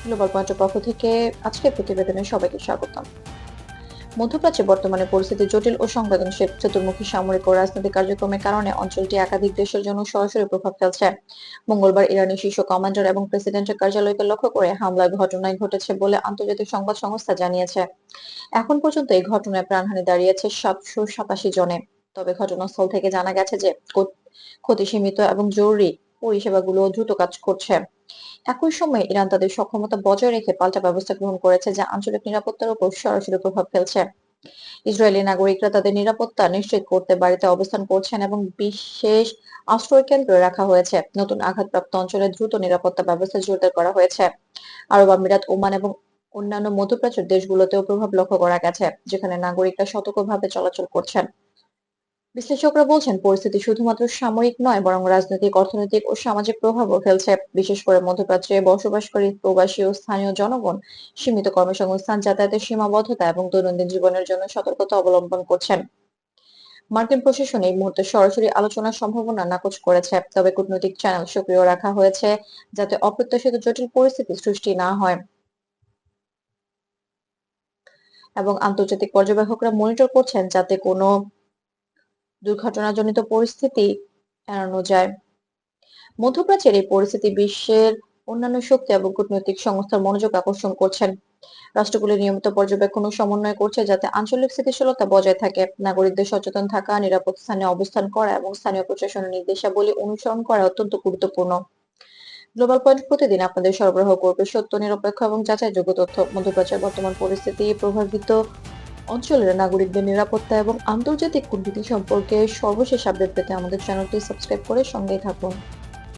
Global পয়েন্টের পক্ষ থেকে আজকের প্রতিবেদনে সবাইকে স্বাগতম। মধ্যপ্রাচ্যে বর্তমানে পরিস্থিতি জটিল ও সংবেদনশীল। চতুর্মুখী সামরিক ও রাজনৈতিক কার্যক্রমের কারণে অঞ্চলটি একাধিক দেশের জন্য সরাসরি প্রভাব ফেলছে। মঙ্গলবার ইরানি শীর্ষ কমান্ডার এবং প্রেসিডেন্টের কার্যালয়কে লক্ষ্য করে হামলার ঘটনায় ঘটেছে বলে আন্তর্জাতিক সংবাদ সংস্থা জানিয়েছে। এখন পর্যন্ত এই ঘটনায় প্রাণহানি দাঁড়িয়েছে 787 জনে। তবে ঘটনাস্থল থেকে জানা গেছে যে ক্ষতি সীমিত এবং জরুরি পরিষেবাগুলো দ্রুত কাজ করছে। একই সময়ে ইরান তাদের সক্ষমতা বজায় রেখে পাল্টা ব্যবস্থা গ্রহণ করেছে, যা আঞ্চলিক নিরাপত্তার উপর সরাসরি প্রভাব ফেলছে। ইসরায়েলি নাগরিকরা তাদের নিরাপত্তা নিশ্চিত করতে বাড়িতে অবস্থান করছেন এবং বিশেষ আশ্রয় কেন্দ্রে রাখা হয়েছে। নতুন আঘাতপ্রাপ্ত অঞ্চলে দ্রুত নিরাপত্তা ব্যবস্থা জোরদার করা হয়েছে। আরব আমিরাত, ওমান এবং অন্যান্য মধ্যপ্রাচ্যের দেশগুলোতেও প্রভাব লক্ষ্য করা গেছে, যেখানে নাগরিকরা সতর্কভাবে চলাচল করছেন। বিশ্লেষকরা বলছেন, পরিস্থিতি শুধুমাত্র সামরিক নয়, বরং রাজনৈতিক, অর্থনৈতিক ও সামাজিক প্রভাবও ফেলছে। বিশেষ করে মধ্যপ্রাচ্যে বসবাসকারী প্রবাসী ও স্থানীয় জনগণ সীমিত কর্মসংস্থান, যাতায়াতের সীমাবদ্ধতা এবং দৈনন্দিন জীবনের জন্য সতর্কতা অবলম্বন করছেন। মার্কিন প্রশাসন এই মুহূর্তে সরাসরি আলোচনার সম্ভাবনা নাকচ করেছে, তবে কূটনৈতিক চ্যানেল সক্রিয় রাখা হয়েছে যাতে অপ্রত্যাশিত জটিল পরিস্থিতি সৃষ্টি না হয়, এবং আন্তর্জাতিক পর্যবেক্ষকরা মনিটর করছেন যাতে কোনো দুর্ঘটনাজনিত পরিস্থিতি এড়ানো যায়। মধ্যপ্রাচ্যের এই পরিস্থিতি বিশ্বের অন্যান্য শক্তি এবং কূটনৈতিক সংস্থার মনোযোগ আকর্ষণ করছেন। রাষ্ট্রগুলি নিয়মিত পর্যবেক্ষণ ও সমন্বয় করছে যাতে আঞ্চলিক স্থিতিশীলতা বজায় থাকে। নাগরিকদের সচেতন থাকা, নিরাপদ স্থানে অবস্থান করা এবং স্থানীয় প্রশাসনের নির্দেশাবলী অনুসরণ করা অত্যন্ত গুরুত্বপূর্ণ। গ্লোবাল পয়েন্ট প্রতিদিন আপনাদের সরবরাহ করবে সত্য, নিরপেক্ষ এবং যাচাইযোগ্য তথ্য। মধ্যপ্রাচ্যের বর্তমান পরিস্থিতি প্রভাবিত অঞ্চলের নাগরিকদের নিরাপত্তা এবং আন্তর্জাতিক কূটনীতি সম্পর্কে সর্বশেষ আপডেট পেতে আমাদের চ্যানেলটি সাবস্ক্রাইব করে সঙ্গেই থাকুন।